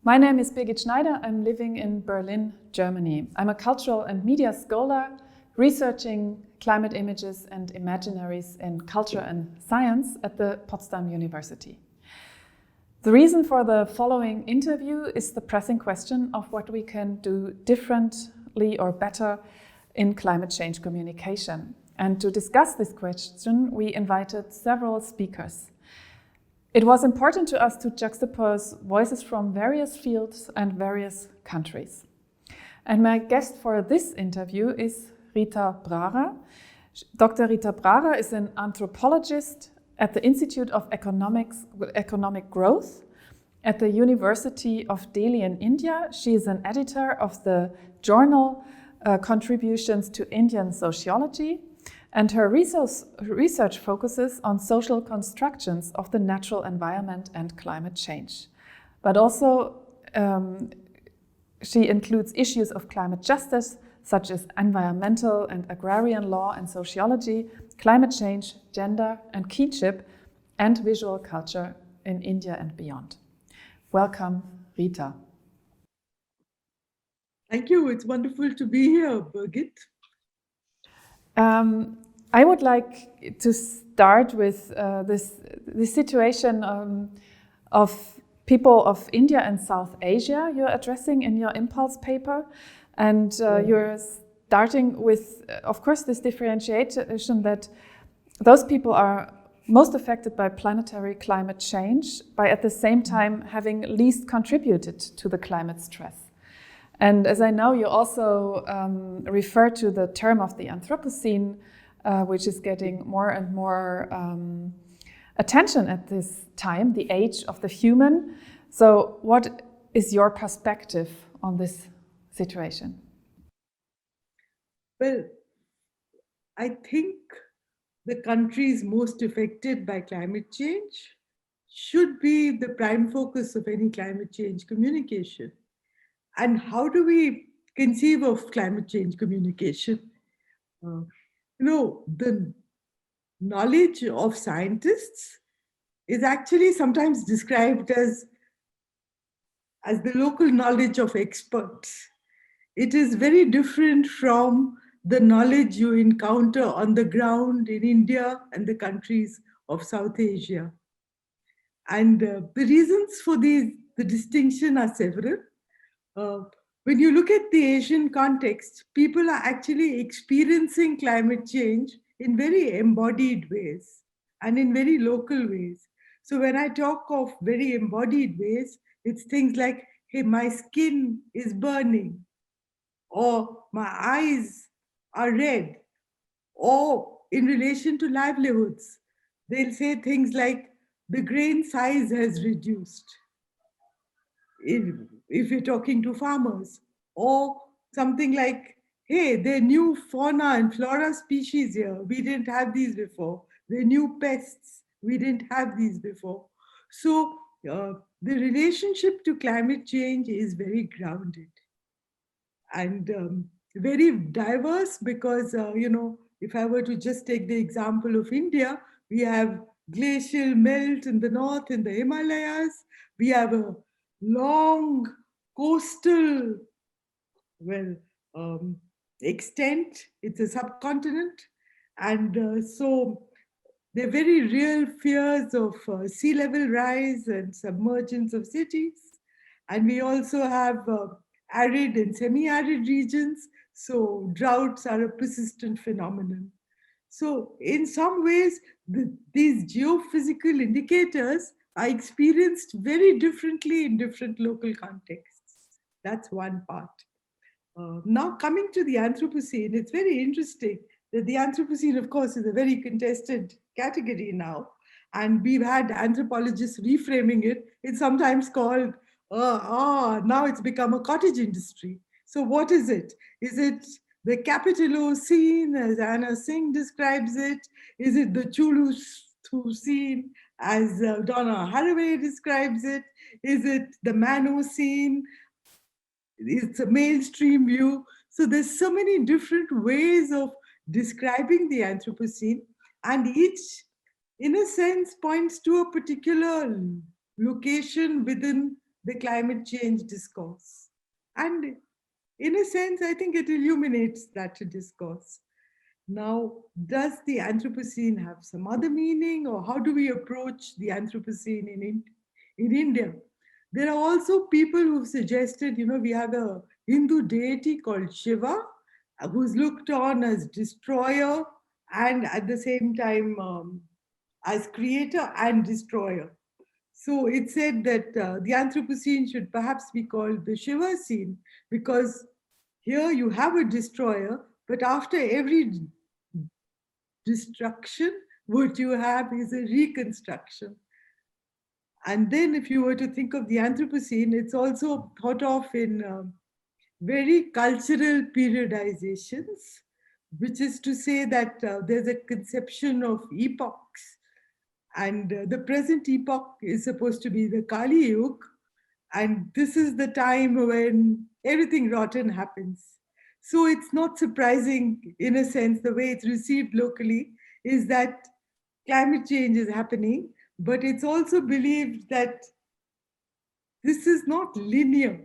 My name is Birgit Schneider. I'm living in Berlin, Germany. I'm a cultural and media scholar researching climate images and imaginaries in culture and science at the Potsdam University. The reason for the following interview is the pressing question of what we can do differently or better in climate change communication. And to discuss this question, we invited several speakers. It was important to us to juxtapose voices from various fields and various countries. And my guest for this interview is Rita Brara. Dr. Rita Brara is an anthropologist at the Institute of Economic Growth at the University of Delhi in India. She is an editor of the journal Contributions to Indian Sociology, and her research focuses on social constructions of the natural environment and climate change. But also, she includes issues of climate justice, such as environmental and agrarian law and sociology, climate change, gender and kinship, and visual culture in India and beyond. Welcome, Rita. Thank you. It's wonderful to be here, Birgit. I would like to start with this situation of people of India and South Asia you're addressing in your Impulse paper. And you're starting with, of course, this differentiation that those people are most affected by planetary climate change, by at the same time having least contributed to the climate stress. And as I know, you also refer to the term of the Anthropocene, which is getting more and more attention at this time, the age of the human. So what is your perspective on this situation? Well, I think the countries most affected by climate change should be the prime focus of any climate change communication. And how do we conceive of climate change communication? The knowledge of scientists is actually sometimes described as the local knowledge of experts. It is very different from the knowledge you encounter on the ground in India and the countries of South Asia. And the reasons for the distinction are several. When you look at the Asian context, people are actually experiencing climate change in very embodied ways and in very local ways. So when I talk of very embodied ways, it's things like, hey, my skin is burning, or my eyes are red, or in relation to livelihoods, they'll say things like, the grain size has reduced, if you're talking to farmers, or something like, hey, there are new fauna and flora species here. We didn't have these before. There are new pests. We didn't have these before. So the relationship to climate change is very grounded and very diverse because, if I were to just take the example of India, we have glacial melt in the north, in the Himalayas. We have a long coastal, extent. It's a subcontinent. And so there are very real fears of sea level rise and submergence of cities. And we also have arid and semi-arid regions. So droughts are a persistent phenomenon. So in some ways, these geophysical indicators are experienced very differently in different local contexts. That's one part. Now coming to the Anthropocene, it's very interesting that the Anthropocene, of course, is a very contested category now. And we've had anthropologists reframing it. It's sometimes called, now it's become a cottage industry. So what is it? Is it the Capitolocene, as Anna Singh describes it? Is it the Chulucene, as Donna Haraway describes it? Is it the Manocene? It's a mainstream view. So there's so many different ways of describing the Anthropocene, and each, in a sense, points to a particular location within the climate change discourse. And in a sense, I think it illuminates that discourse. Now, does the Anthropocene have some other meaning, or how do we approach the Anthropocene in India? There are also people who've suggested, we have a Hindu deity called Shiva, who's looked on as destroyer and at the same time as creator and destroyer. So it said that the Anthropocene should perhaps be called the Shiva scene, because here you have a destroyer, but after every destruction, what you have is a reconstruction. And then, if you were to think of the Anthropocene, it's also thought of in very cultural periodizations, which is to say that there's a conception of epochs. And the present epoch is supposed to be the Kali Yuga. And this is the time when everything rotten happens. So it's not surprising, in a sense, the way it's received locally is that climate change is happening, but it's also believed that this is not linear,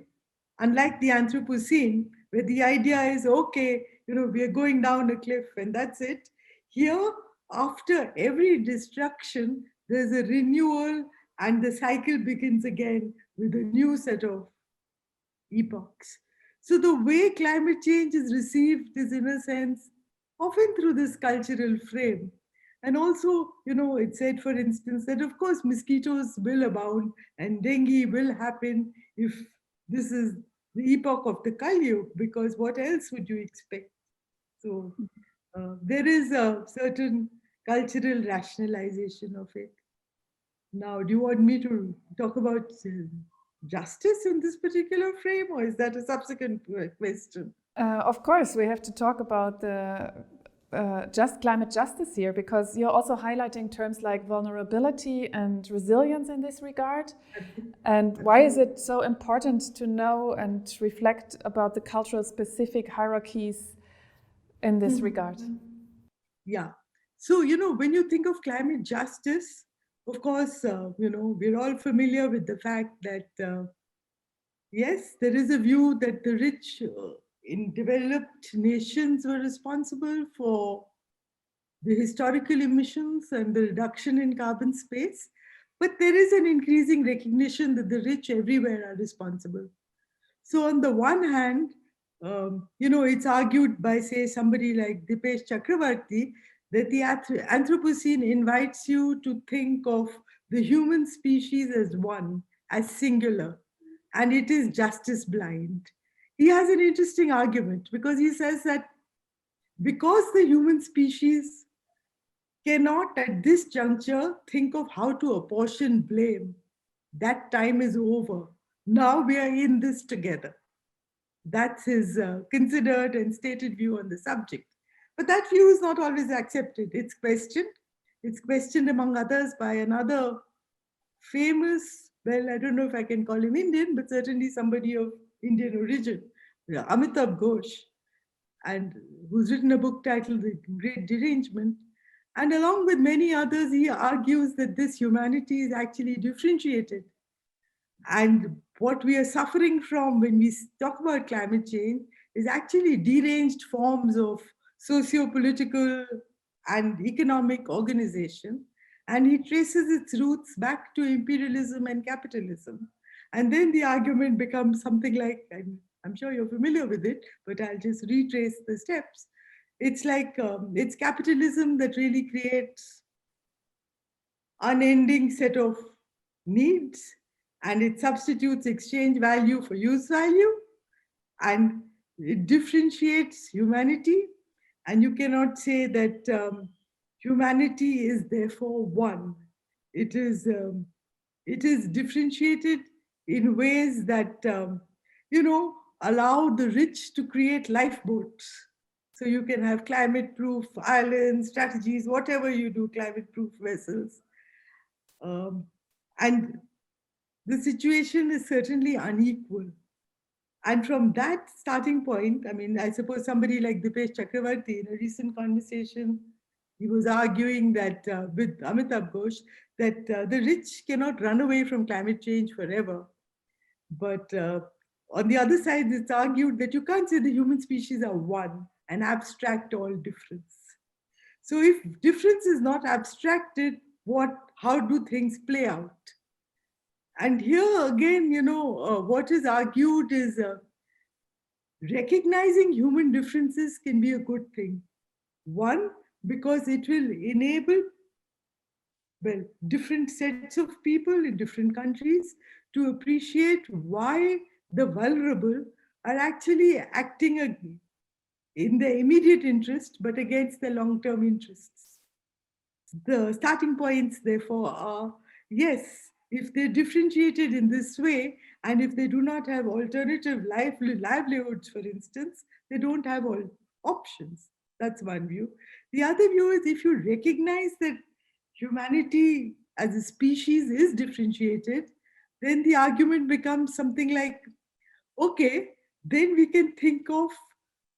unlike the Anthropocene, where the idea is okay, we are going down a cliff and that's it. Here, after every destruction, there's a renewal and the cycle begins again with a new set of epochs. So the way climate change is received is, in a sense, often through this cultural frame. And also, it said, for instance, that of course mosquitoes will abound and dengue will happen if this is the epoch of the Kali Yuga, because what else would you expect? So there is a certain cultural rationalization of it. Now, do you want me to talk about justice in this particular frame, or is that a subsequent question? Of course, we have to talk about the just climate justice here, because you're also highlighting terms like vulnerability and resilience in this regard. And why is it so important to know and reflect about the cultural specific hierarchies in this regard? Yeah. So, when you think of climate justice, of course, we're all familiar with the fact that, yes, there is a view that the rich in developed nations were responsible for the historical emissions and the reduction in carbon space. But there is an increasing recognition that the rich everywhere are responsible. So on the one hand, it's argued by, say, somebody like Dipesh Chakravarti, that the Anthropocene invites you to think of the human species as one, as singular, and it is justice blind. He has an interesting argument because he says that because the human species cannot at this juncture think of how to apportion blame, that time is over. Now we are in this together. That's his considered and stated view on the subject. But that view is not always accepted. It's questioned. It's questioned, among others, by another famous, well, I don't know if I can call him Indian, but certainly somebody of Indian origin, Amitabh Ghosh, and who's written a book titled The Great Derangement. And along with many others, he argues that this humanity is actually differentiated. And what we are suffering from when we talk about climate change is actually deranged forms of socio-political and economic organization. And he traces its roots back to imperialism and capitalism. And then the argument becomes something like, I'm sure you're familiar with it, but I'll just retrace the steps. It's like it's capitalism that really creates unending set of needs, and it substitutes exchange value for use value, and it differentiates humanity. And you cannot say that humanity is therefore one. It is differentiated in ways that allow the rich to create lifeboats. So you can have climate-proof islands, strategies, whatever you do, climate-proof vessels. And the situation is certainly unequal. And from that starting point, I suppose somebody like Dipesh Chakravarti, in a recent conversation, he was arguing that with Amitabh Ghosh, that the rich cannot run away from climate change forever. But on the other side, it's argued that you can't say the human species are one and abstract all difference. So if difference is not abstracted, how do things play out? And here again, what is argued is recognizing human differences can be a good thing. One, because it will enable, well, different sets of people in different countries to appreciate why the vulnerable are actually acting in their immediate interest, but against their long-term interests. The starting points, therefore, are yes, if they're differentiated in this way, and if they do not have alternative livelihoods, for instance, they don't have all options. That's one view. The other view is if you recognize that humanity as a species is differentiated, then the argument becomes something like, okay, then we can think of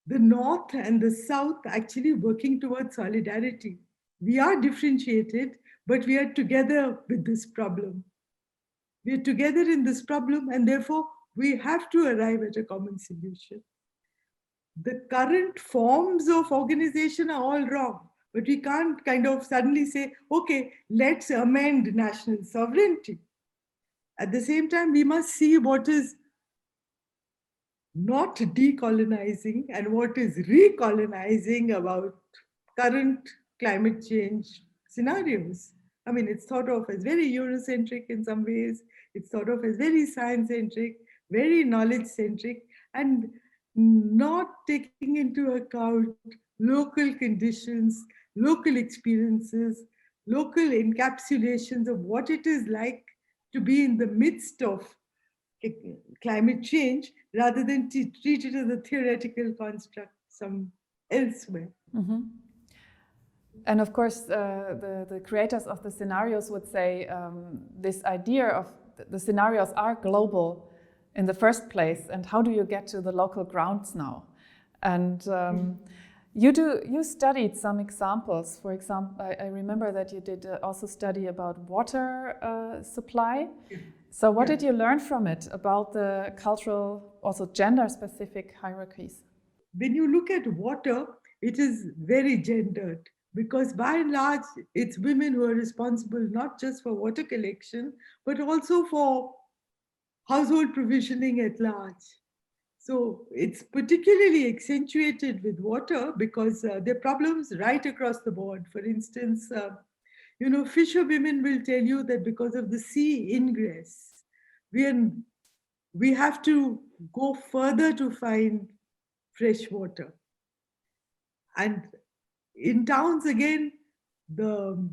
the North and the South actually working towards solidarity. We are differentiated, but we are together with this problem. We are together in this problem, and therefore we have to arrive at a common solution. The current forms of organization are all wrong, but we can't kind of suddenly say, okay, let's amend national sovereignty. At the same time, we must see what is not decolonizing and what is recolonizing about current climate change scenarios. I mean, it's thought of as very Eurocentric in some ways, it's thought of as very science centric, very knowledge centric, and not taking into account local conditions, local experiences, local encapsulations of what it is like to be in the midst of climate change rather than treat it as a theoretical construct some elsewhere. Mm-hmm. And of course, the creators of the scenarios would say this idea of the scenarios are global in the first place, and how do you get to the local grounds now? And you studied some examples. For example, I remember that you did also study about water supply. So what did you learn from it about the cultural, also gender-specific hierarchies? When you look at water, it is very gendered because by and large, it's women who are responsible not just for water collection, but also for household provisioning at large. So it's particularly accentuated with water because there are problems right across the board. For instance, fisher women will tell you that because of the sea ingress, we have to go further to find fresh water. And in towns, again, the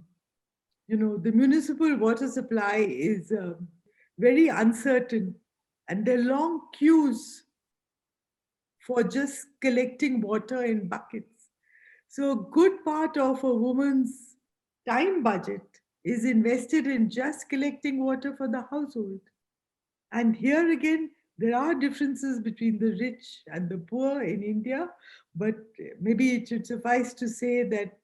municipal water supply is very uncertain, and there are long queues for just collecting water in buckets. So a good part of a woman's time budget is invested in just collecting water for the household. And here again, there are differences between the rich and the poor in India, but maybe it should suffice to say that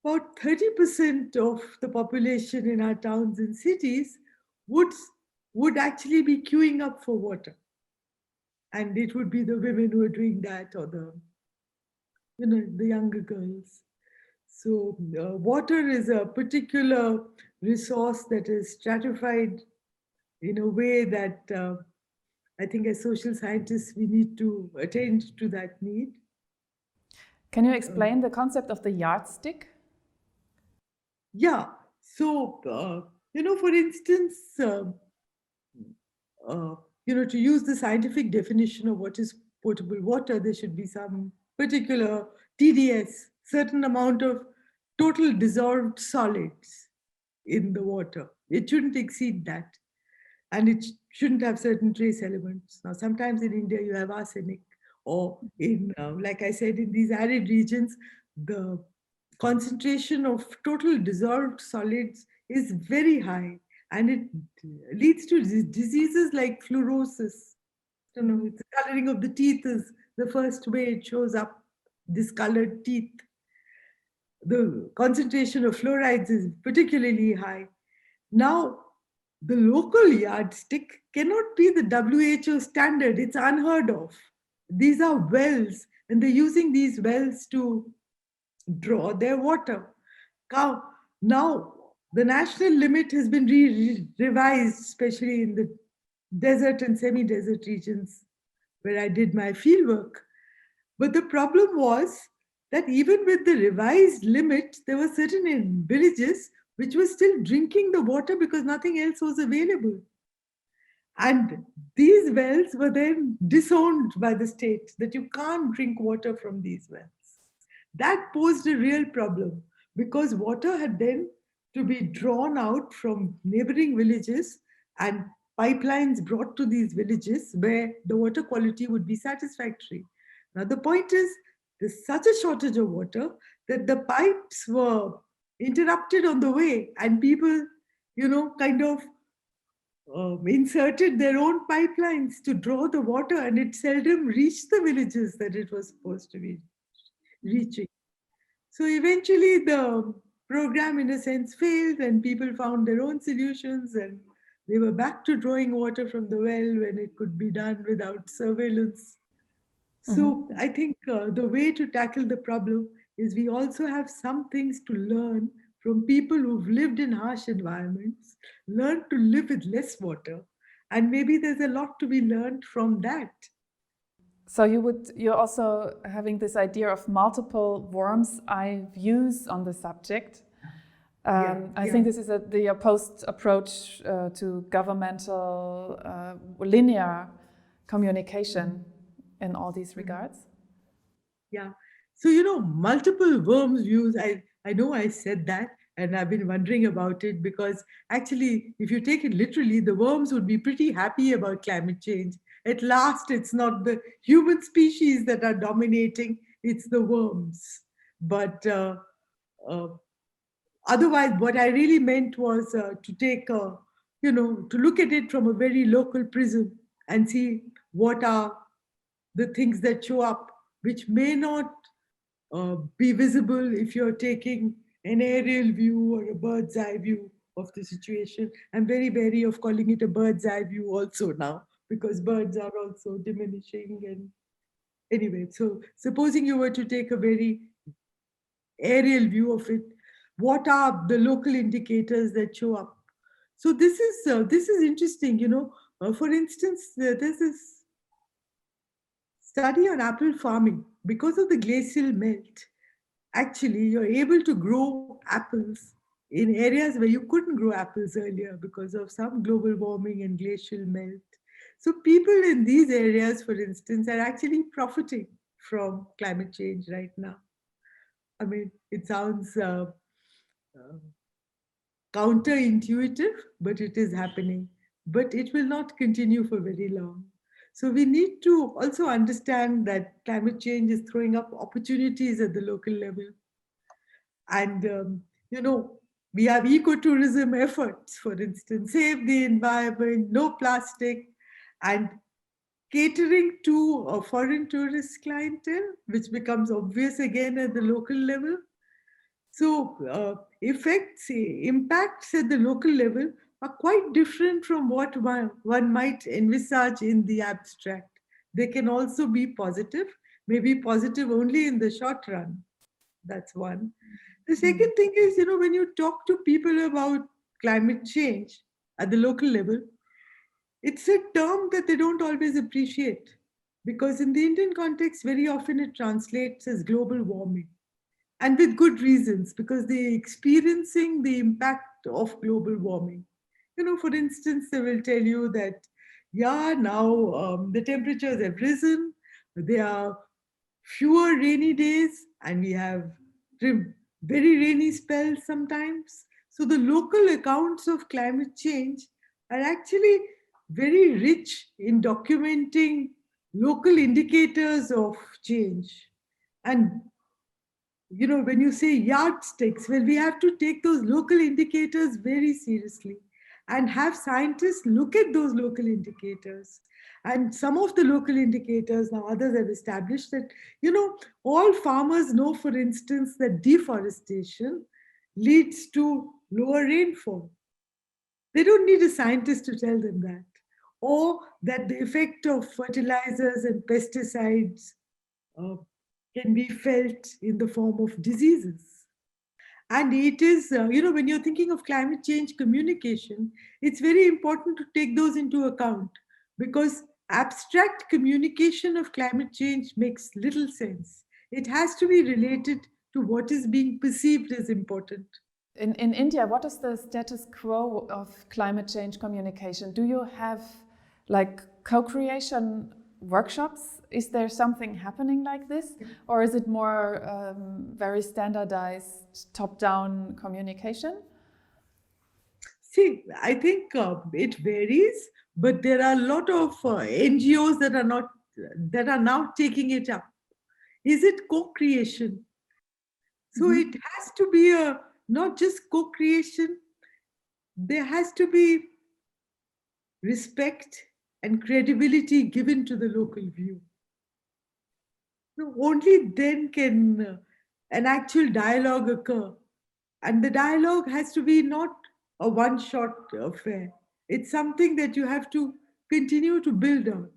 about 30% of the population in our towns and cities would actually be queuing up for water. And it would be the women who are doing that, or the younger girls. So water is a particular resource that is stratified in a way that I think as social scientists, we need to attend to that need. Can you explain the concept of the yardstick? Yeah. So, for instance, to use the scientific definition of what is potable water, there should be some particular TDS, certain amount of total dissolved solids in the water. It shouldn't exceed that. And it shouldn't have certain trace elements. Now, sometimes in India, you have arsenic, or in, like I said, in these arid regions, the concentration of total dissolved solids is very high, and it leads to diseases like fluorosis. It's the coloring of the teeth is the first way it shows up, discolored teeth. The concentration of fluorides is particularly high. Now, the local yardstick cannot be the WHO standard. It's unheard of. These are wells, and they're using these wells to draw their water. Now, the national limit has been revised, especially in the desert and semi desert regions where I did my fieldwork. But the problem was that even with the revised limit, there were certain villages which were still drinking the water because nothing else was available. And these wells were then disowned by the state that you can't drink water from these wells. That posed a real problem because water had then to be drawn out from neighboring villages and pipelines brought to these villages where the water quality would be satisfactory. Now, the point is, there's such a shortage of water that the pipes were interrupted on the way, and people, kind of inserted their own pipelines to draw the water, and it seldom reached the villages that it was supposed to be reaching. So eventually, the program, in a sense, failed, and people found their own solutions, and they were back to drawing water from the well when it could be done without surveillance. So I think the way to tackle the problem is we also have some things to learn from people who've lived in harsh environments, learn to live with less water, and maybe there's a lot to be learned from that. So you're also having this idea of multiple worm's eye views on the subject. I think this is the opposed approach to governmental linear communication in all these regards. Yeah. So, multiple worms views, I know I said that, and I've been wondering about it because actually, if you take it literally, the worms would be pretty happy about climate change. At last, it's not the human species that are dominating, it's the worms. But uh, otherwise, what I really meant was to take, to look at it from a very local prism and see what are the things that show up, which may not be visible if you're taking an aerial view or a bird's eye view of the situation. I'm very wary of calling it a bird's eye view also now because birds are also diminishing. And anyway, so supposing you were to take a very aerial view of it, what are the local indicators that show up? So this is interesting. For instance, there's this study on apple farming. Because of the glacial melt, actually you're able to grow apples in areas where you couldn't grow apples earlier because of some global warming and glacial melt. So people in these areas, for instance, are actually profiting from climate change right now. I mean, it sounds uh, counterintuitive, but it is happening. But it will not continue for very long. So we need to also understand that climate change is throwing up opportunities at the local level. And, we have ecotourism efforts, for instance, save the environment, no plastic, and catering to a foreign tourist clientele, which becomes obvious again at the local level. So, impacts at the local level are quite different from what one might envisage in the abstract. They can also be positive, maybe positive only in the short run. That's one. The second thing is, when you talk to people about climate change at the local level, it's a term that they don't always appreciate because in the Indian context, very often it translates as global warming, and with good reasons because they're experiencing the impact of global warming. For instance, they will tell you that, yeah, now the temperatures have risen, there are fewer rainy days, and we have very rainy spells sometimes. So the local accounts of climate change are actually very rich in documenting local indicators of change. And when you say yardsticks, well, we have to take those local indicators very seriously and have scientists look at those local indicators. And some of the local indicators, now others have established that, all farmers know, for instance, that deforestation leads to lower rainfall. They don't need a scientist to tell them that. Or that the effect of fertilizers and pesticides uh, can be felt in the form of diseases. And it is, when you're thinking of climate change communication, it's very important to take those into account because abstract communication of climate change makes little sense. It has to be related to what is being perceived as important. In India, what is the status quo of climate change communication? Do you have like co-creation workshops? Is there something happening like this? Or is it more very standardized top-down communication? See, I think it varies, but there are a lot of NGOs that are now taking it up. Is it co-creation? So it has to be a not just co-creation. There has to be respect and credibility given to the local view. So only then can an actual dialogue occur. And the dialogue has to be not a one shot affair. It's something that you have to continue to build on.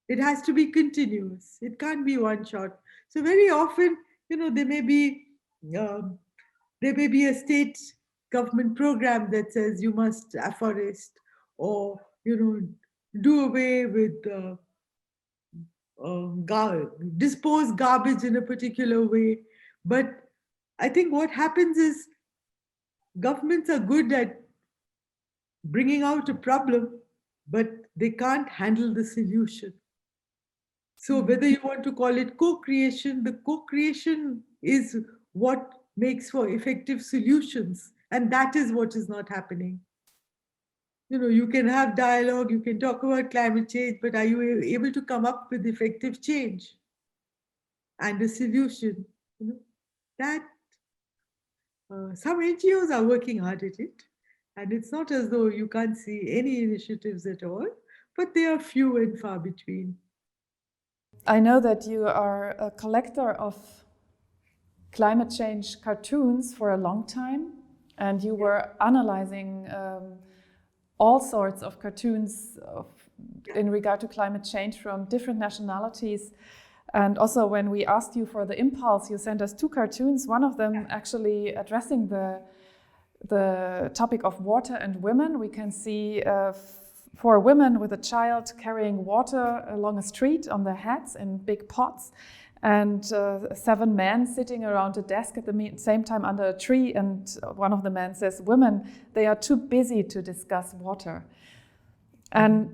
It has to be continuous. It can't be one shot. So very often, there may be um, a state government program that says you must afforest or do away with dispose garbage in a particular way. But I think what happens is governments are good at bringing out a problem, but they can't handle the solution. So whether you want to call it co-creation, the co-creation is what makes for effective solutions. And that is what is not happening. You can have dialogue, you can talk about climate change, but are you able to come up with effective change and a solution? That some NGOs are working hard at it. And it's not as though you can't see any initiatives at all, but they are few and far between. I know that you are a collector of climate change cartoons for a long time, and you were analyzing all sorts of cartoons in regard to climate change from different nationalities. And also when we asked you for the impulse, you sent us 2 cartoons, one of them actually addressing the topic of water and women. We can see 4 women with a child carrying water along a street on their heads in big pots, and 7 men sitting around a desk at the same time under a tree, and one of the men says, "Women, they are too busy to discuss water." And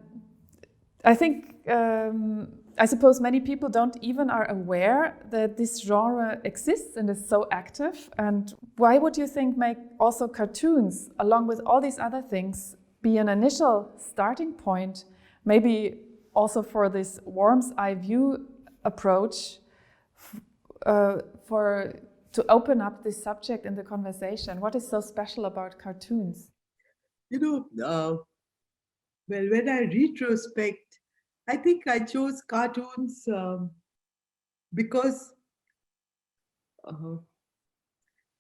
I think, I suppose many people don't even are aware that this genre exists and is so active. And why would you think make also cartoons, along with all these other things, be an initial starting point, maybe also for this worm's eye view approach, to open up this subject in the conversation? What is so special about cartoons? Well, when I retrospect, I think I chose cartoons because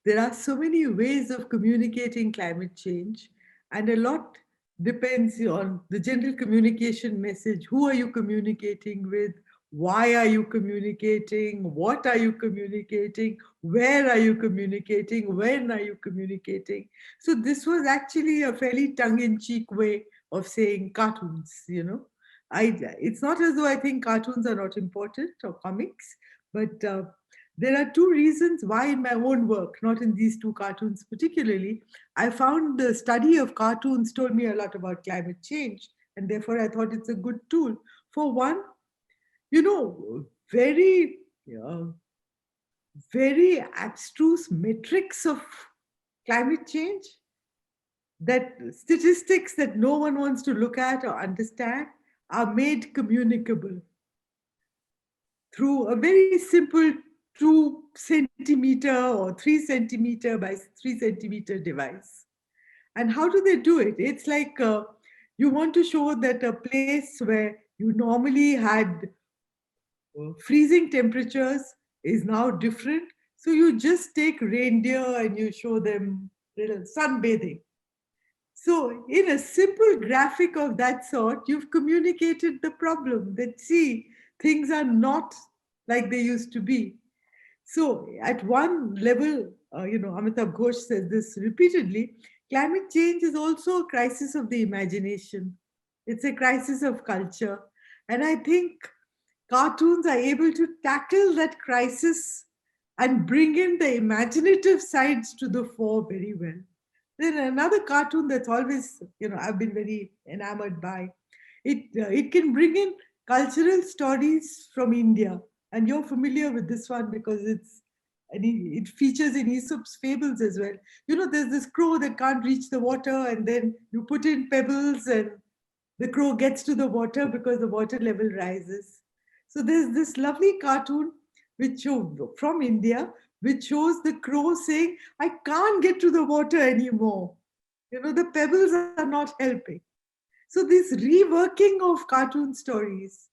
there are so many ways of communicating climate change, and a lot depends on the general communication message. Who are you communicating with? Why are you communicating? What are you communicating? Where are you communicating? When are you communicating? So this was actually a fairly tongue-in-cheek way of saying cartoons. It's not as though I think cartoons are not important or comics, but there are 2 reasons why in my own work, not in these 2 cartoons particularly, I found the study of cartoons told me a lot about climate change. And therefore, I thought it's a good tool. For one, very, very abstruse metrics of climate change, that statistics that no one wants to look at or understand are made communicable through a very simple 2 centimeter or 3 centimeter by 3 centimeter device. And how do they do it? It's like you want to show that a place where you normally had freezing temperatures is now different. So you just take reindeer and you show them little sunbathing. So, in a simple graphic of that sort, you've communicated the problem that, see, things are not like they used to be. So, at one level, Amitabh Ghosh says this repeatedly, climate change is also a crisis of the imagination. It's a crisis of culture. And I think cartoons are able to tackle that crisis and bring in the imaginative sides to the fore very well. Then another cartoon that's always, I've been very enamored by. It can bring in cultural stories from India, and you're familiar with this one because it features in Aesop's fables as well. There's this crow that can't reach the water, and then you put in pebbles, and the crow gets to the water because the water level rises. So there's this lovely cartoon from India, which shows the crow saying, I can't get to the water anymore. The pebbles are not helping. So this reworking of cartoon stories,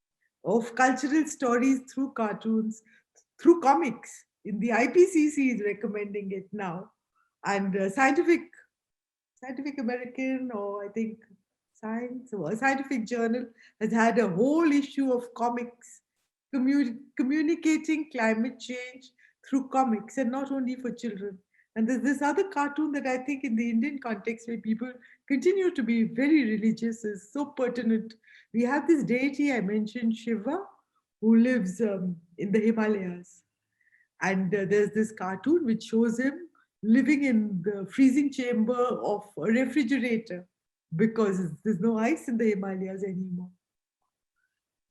of cultural stories through cartoons, through comics, in the IPCC is recommending it now, and Scientific American, or I think Science or a scientific journal has had a whole issue of comics communicating climate change through comics, and not only for children. And there's this other cartoon that I think in the Indian context where people continue to be very religious is so pertinent. We have this deity I mentioned, Shiva, who lives in the Himalayas. And there's this cartoon which shows him living in the freezing chamber of a refrigerator because there's no ice in the Himalayas anymore.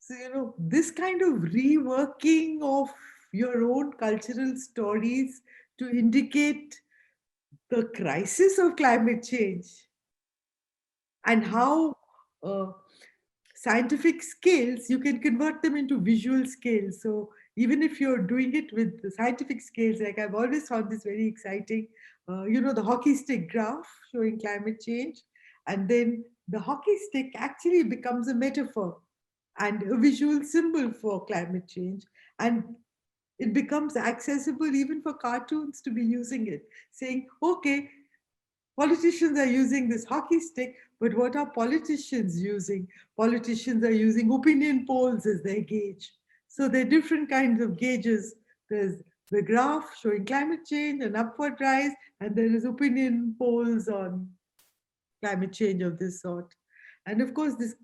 So, this kind of reworking of your own cultural stories to indicate the crisis of climate change and how uh, scientific scales, you can convert them into visual scales. So even if you're doing it with the scientific scales, like I've always found this very exciting, the hockey stick graph showing climate change, and then the hockey stick actually becomes a metaphor and a visual symbol for climate change. And it becomes accessible even for cartoons to be using it, saying, okay, politicians are using this hockey stick, but what are politicians using? Politicians are using opinion polls as their gauge. So there are different kinds of gauges. There's the graph showing climate change, an upward rise, and there is opinion polls on climate change of this sort. And of course, this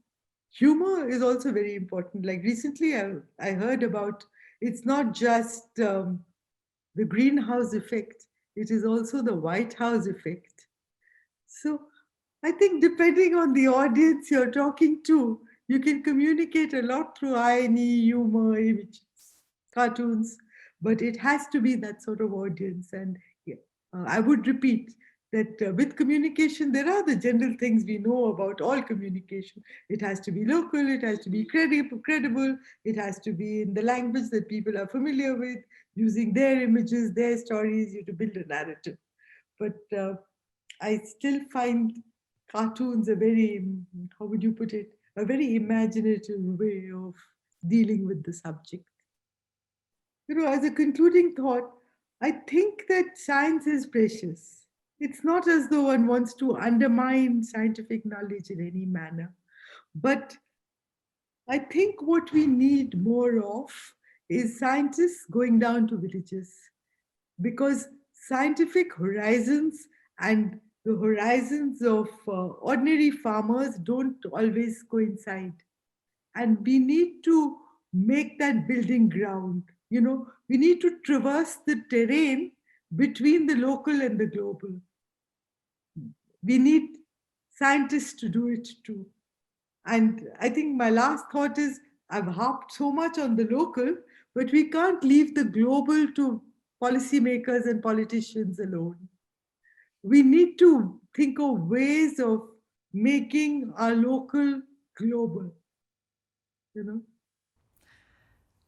humor is also very important. Like recently, I heard about it's not just the greenhouse effect, it is also the White House effect. So I think depending on the audience you're talking to, you can communicate a lot through irony, humor, images, cartoons, but it has to be that sort of audience. And yeah, I would repeat that with communication, there are the general things we know about all communication. It has to be local, it has to be credible, it has to be in the language that people are familiar with, using their images, their stories, to build a narrative. But I still find cartoons a very, how would you put it, a very imaginative way of dealing with the subject. As a concluding thought, I think that science is precious. It's not as though one wants to undermine scientific knowledge in any manner. But I think what we need more of is scientists going down to villages, because scientific horizons and the horizons of ordinary farmers don't always coincide. And we need to make that building ground. We need to traverse the terrain between the local and the global. We need scientists to do it too. And I think my last thought is I've harped so much on the local, but we can't leave the global to policymakers and politicians alone. We need to think of ways of making our local global, you know.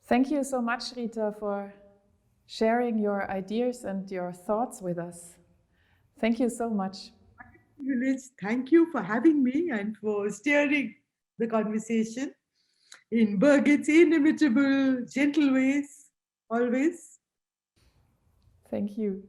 Thank you so much, Rita, for sharing your ideas and your thoughts with us. Thank you so much. Village, thank you for having me and for steering the conversation in Birgit's inimitable, gentle ways, always. Thank you.